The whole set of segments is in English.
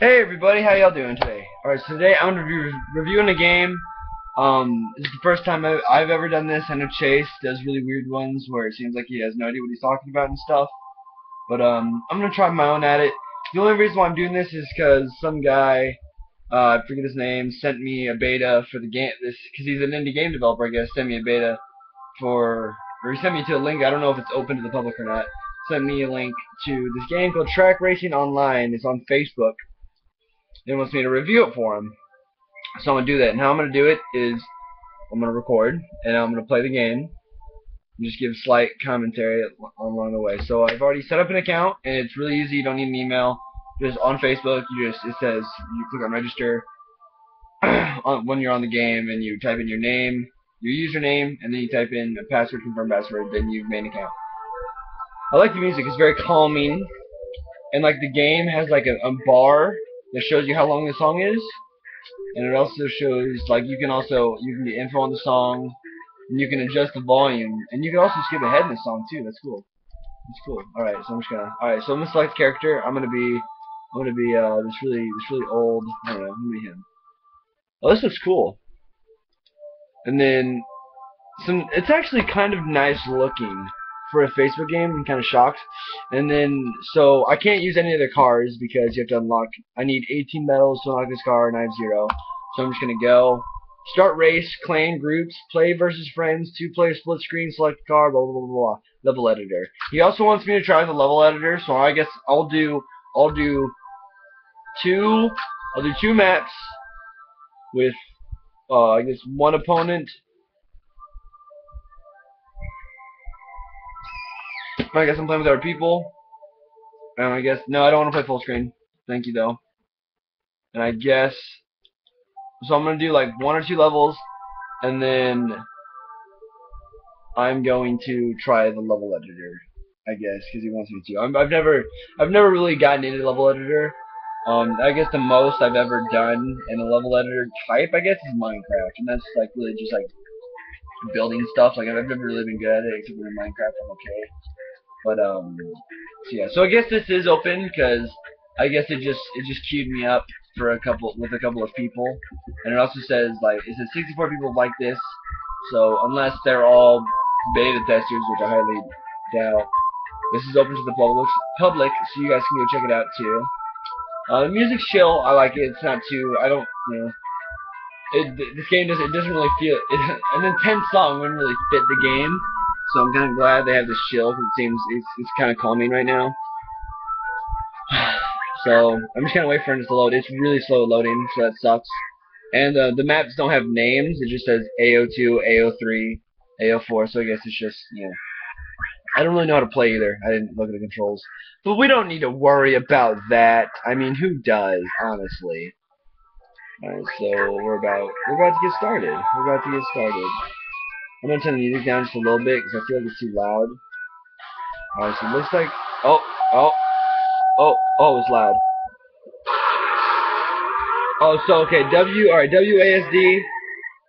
Hey everybody, how y'all doing today? Alright, so today I'm going to be reviewing a game. This is the first time I've ever done this. I know Chase does really weird ones where it seems like he has no idea what he's talking about and stuff. But I'm going to try my own at it. The only reason why I'm doing this is because some guy, I forget his name, sent me a beta for the game. This because he's an indie game developer, I guess, sent me a beta or he sent me to a link. I don't know if it's open to the public or not. Sent me a link to this game called Trackracing Online. It's on Facebook. He wants me to review it for him. So I'm going to do that. And how I'm going to do it is I'm going to record, and I'm going to play the game, and just give slight commentary along the way. So I've already set up an account, and it's really easy. You don't need an email. Just on Facebook, it says, you click on register when you're on the game, and you type in your name, your username, and then you type in a password, confirm password, then you've made an account. I like the music. It's very calming. And like the game has like a bar that shows you how long the song is. And it also shows like you can get info on the song, and you can adjust the volume, and you can also skip ahead in the song too. That's cool. That's cool. So I'm gonna select character. I'm gonna be this really old. I don't know. I'm gonna be him. Oh, this looks cool. And then it's actually kind of nice looking for a Facebook game. I'm kind of shocked. And then so I can't use any of the cars because you have to unlock. I need 18 medals to unlock this car, and I have 0. So I'm just gonna go start race, claim groups, play versus friends, 2-player split screen, select car, blah blah blah blah. Level editor. He also wants me to try the level editor, so I guess I'll do two I'll do 2 maps with I guess one opponent. I guess I'm playing with other people. And I guess no, I don't want to play full screen. Thank you though. And I guess so. I'm gonna do like 1 or 2 levels, and then I'm going to try the level editor. I guess because he wants me to. I've never really gotten into level editor. I guess the most I've ever done in a level editor type, I guess, is Minecraft, and that's like really just like building stuff. Like I've never really been good at it, except for in Minecraft, I'm okay. But so yeah. So I guess this is open because I guess it just queued me up for a couple of people, and it also says like it says 64 people like this. So unless they're all beta testers, which I highly doubt, this is open to the public, so you guys can go check it out too. The music's chill. I like it. It's not too. I don't. This game doesn't really feel. An intense song wouldn't really fit the game. So I'm kind of glad they have this chill because it seems it's kind of calming right now. So I'm just gonna wait for it to load. It's really slow loading, so that sucks. And the maps don't have names. It just says AO2, AO3, AO4. So I guess it's just I don't really know how to play either. I didn't look at the controls, but we don't need to worry about that. I mean, who does, honestly? Alright, so we're about to get started. I'm gonna turn the music down just a little bit because I feel like it's too loud. Alright, so it looks like oh oh oh it's loud. Oh, so okay, WASD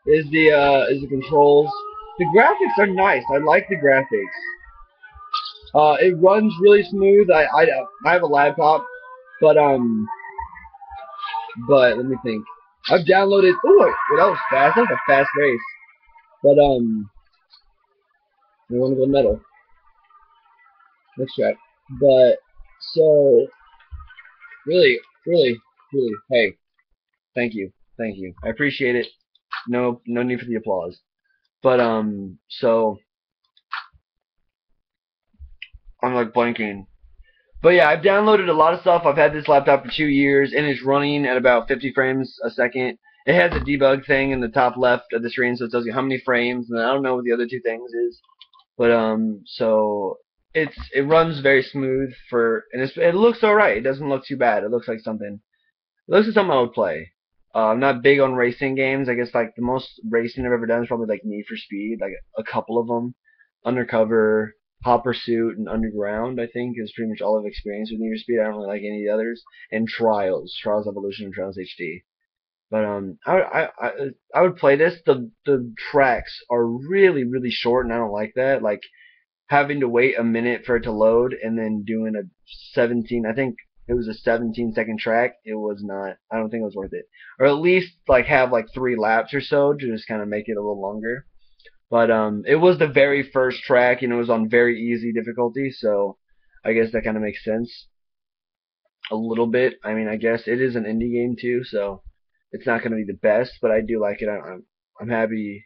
is the controls. The graphics are nice. I like the graphics. It runs really smooth. I have a laptop, but let me think. I've downloaded. Oh, well, that was fast. That was a fast race. But I want to go metal. Next track. But so really, hey, thank you. I appreciate it. No need for the applause. But so I'm like blanking. But yeah, I've downloaded a lot of stuff. I've had this laptop for 2 years, and it's running at about 50 frames a second. It has a debug thing in the top left of the screen, so it tells you how many frames, and I don't know what the other 2 things is. But so it runs very smooth and it looks alright. It doesn't look too bad. It looks like something. It looks like something I would play. I'm not big on racing games. I guess like the most racing I've ever done is probably like Need for Speed, like a couple of them. Undercover, Hot Pursuit, and Underground, I think, is pretty much all I've experienced with Need for Speed. I don't really like any of the others. And Trials Evolution, and Trials HD. But I would play this. The tracks are really short, and I don't like that. Like having to wait a minute for it to load, and then doing a 17. I think it was a 17-second track, it was not. I don't think it was worth it. Or at least like have like 3 laps or so to just kind of make it a little longer. But it was the very first track, and it was on very easy difficulty, so I guess that kind of makes sense a little bit. I mean, I guess it is an indie game too, so it's not going to be the best, but I do like it. I'm happy.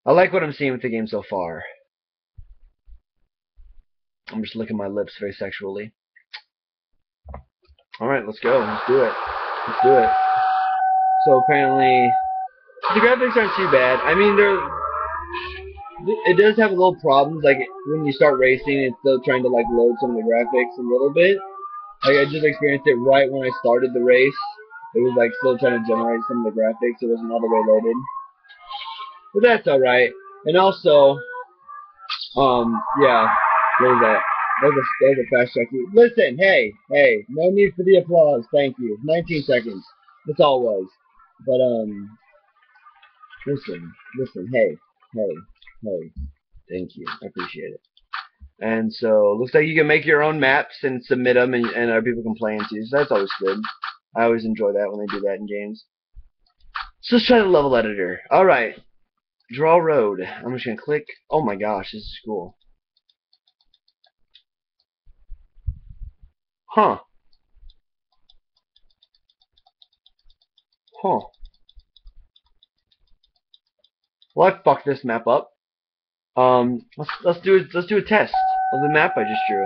I like what I'm seeing with the game so far. I'm just licking my lips very sexually. Alright, let's go. Let's do it. Let's do it. So apparently, the graphics aren't too bad. I mean, it does have little problems. Like, when you start racing, it's still trying to, like, load some of the graphics a little bit. Like, I just experienced it right when I started the race. It was, like, still trying to generate some of the graphics. It wasn't all the way loaded. But that's alright. And also, yeah, what was that? That was a fast check. Listen, hey, no need for the applause, thank you. 19 seconds. That's all it was. But, listen, hey, thank you. I appreciate it. And so, looks like you can make your own maps and submit them, and other people can play into. So that's always good. I always enjoy that when they do that in games. So let's try the level editor. Alright. Draw road. I'm just going to click. Oh my gosh, this is cool. Huh. Well, I fucked this map up. Let's do a test of the map I just drew.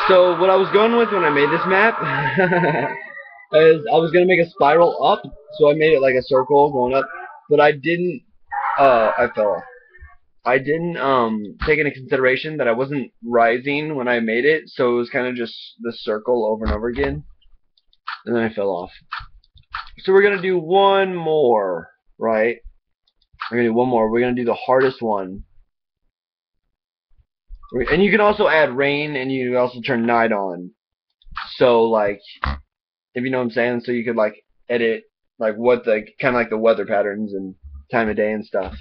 So what I was going with when I made this map is I was gonna make a spiral up, so I made it like a circle going up, but I didn't. I fell off. I didn't take into consideration that I wasn't rising when I made it, so it was kind of just the circle over and over again, and then I fell off. So we're gonna do one more, right? We're gonna do one more. We're gonna do the hardest one. And you can also add rain, and you can also turn night on. So, like, if you know what I'm saying, so you could, like, edit, like, what the, kind of like the weather patterns and time of day and stuff.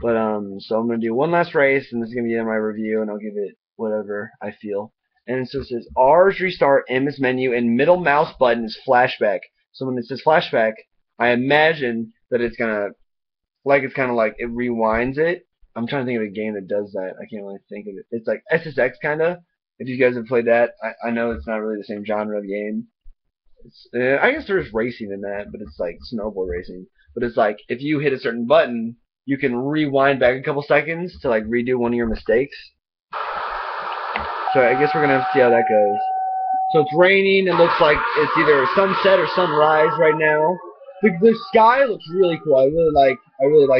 But, so I'm gonna do one last race, and this is gonna be in my review, and I'll give it whatever I feel. And so it says, R is restart, M is menu, and middle mouse button is flashback. So when it says flashback, I imagine that it's gonna, like, it's kind of like, it rewinds it. I'm trying to think of a game that does that. I can't really think of it. It's like SSX, kind of. If you guys have played that, I know it's not really the same genre of game. I guess there's racing in that, but it's like snowboard racing. But it's like, if you hit a certain button, you can rewind back a couple seconds to like redo one of your mistakes. So I guess we're going to have to see how that goes. So it's raining. It looks like it's either sunset or sunrise right now. The sky looks really cool. I really like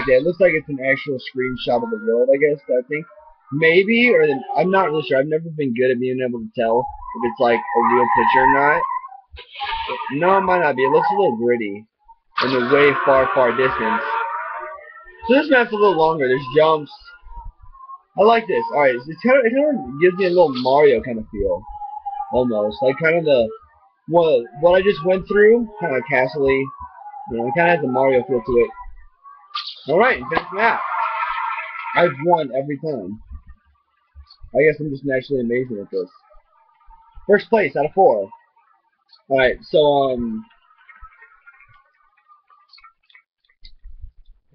that. It looks like it's an actual screenshot of the world, I guess, I think. Maybe, or I'm not really sure. I've never been good at being able to tell if it's like a real picture or not. No, it might not be. It looks a little gritty in the way far distance. So this map's a little longer. There's jumps. I like this. Alright, it kind of gives me a little Mario kind of feel. Almost. Like kind of the what I just went through, kind of castle-y. You know, it kind of has a Mario feel to it. Alright, finish map. I've won every time. I guess I'm just naturally amazing at this. First place out of 4. Alright, so,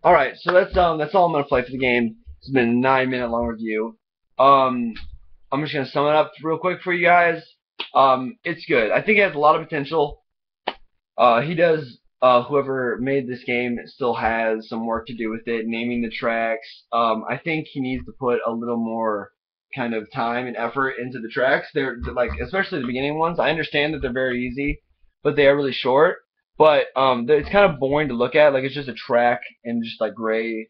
alright, so that's all I'm gonna play for the game. It's been a 9-minute long review. I'm just gonna sum it up real quick for you guys. It's good. I think it has a lot of potential. Whoever made this game still has some work to do with it, naming the tracks. I think he needs to put a little more kind of time and effort into the tracks. They're like, especially the beginning ones. I understand that they're very easy, but they are really short. But it's kind of boring to look at. Like, it's just a track and just like gray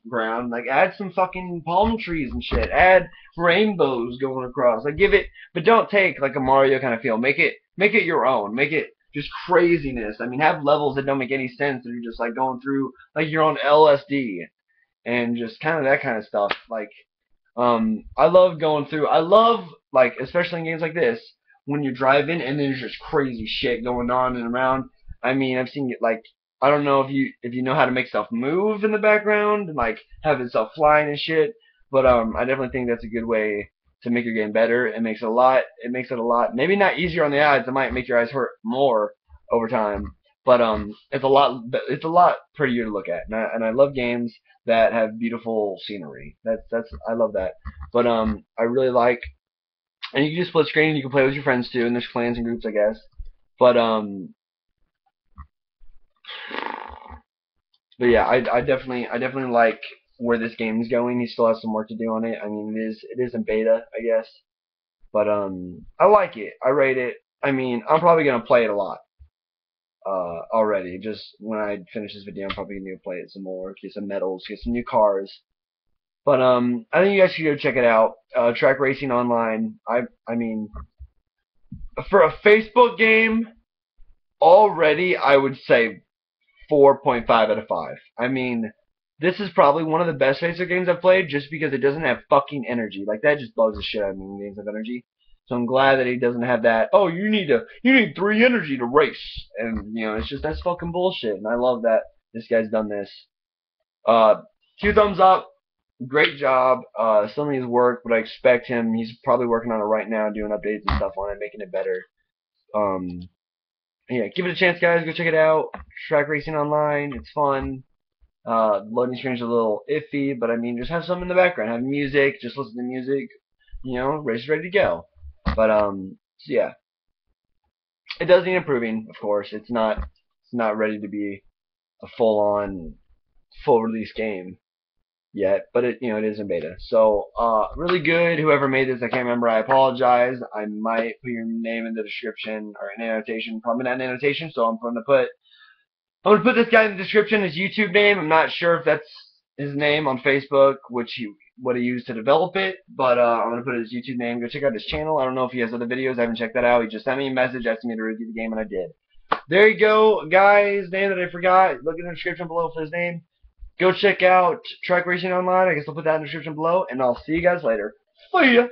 ground. Like, add some fucking palm trees and shit. Add rainbows going across. Like, give it, but don't take like a Mario kind of feel. Make it your own. Make it just craziness. I mean, have levels that don't make any sense, and you're just like going through like you're on LSD and just kind of that kind of stuff. Like, I love going through. I love, like, especially in games like this, when you're driving and there's just crazy shit going on and around. I mean, I've seen it, like, I don't know if you know how to make stuff move in the background and like have itself flying and shit, but I definitely think that's a good way to make your game better. It makes it a lot, maybe not easier on the eyes. It might make your eyes hurt more over time, but it's a lot prettier to look at. And I love games that have beautiful scenery. I love that. But I really like, and you can do split screen. You can play with your friends too, and there's clans and groups, I guess. But yeah, I definitely like where this game is going. He still has some work to do on it. I mean, it is in beta, I guess. But I like it. I rate it. I mean, I'm probably gonna play it a lot. Already. Just when I finish this video, I'm probably gonna play it some more, get some medals, get some new cars. But I think you guys should go check it out. Track Racing Online. I mean, for a Facebook game, already I would say 4.5 out of 5. I mean, this is probably one of the best Facebook games I've played just because it doesn't have fucking energy. Like, that just bugs the shit out of me when games have energy. So I'm glad that he doesn't have that, oh, you need 3 energy to race. And, you know, it's just, that's fucking bullshit. And I love that this guy's done this. 2 thumbs up. Great job. Still needs work, but I expect him, he's probably working on it right now, doing updates and stuff on it, making it better. Yeah, give it a chance, guys. Go check it out. Track Racing Online. It's fun. Loading screens are a little iffy, but I mean, just have something in the background. Have music. Just listen to music. You know, race is ready to go. But so yeah, it does need improving. Of course, it's not ready to be a full release game yet, but it is in beta. So really good. Whoever made this, I can't remember. I apologize. I might put your name in the description or an annotation. Probably not an annotation. So I'm going to put this guy in the description. His YouTube name. I'm not sure if that's his name on Facebook, what he used to develop it, but I'm gonna put his YouTube name. Go check out his channel. I don't know if he has other videos. I haven't checked that out. He just sent me a message asking me to review the game, and I did. There you go, guys. Name that I forgot. Look in the description below for his name. Go check out Track Racing Online. I guess I'll put that in the description below, and I'll see you guys later. See ya!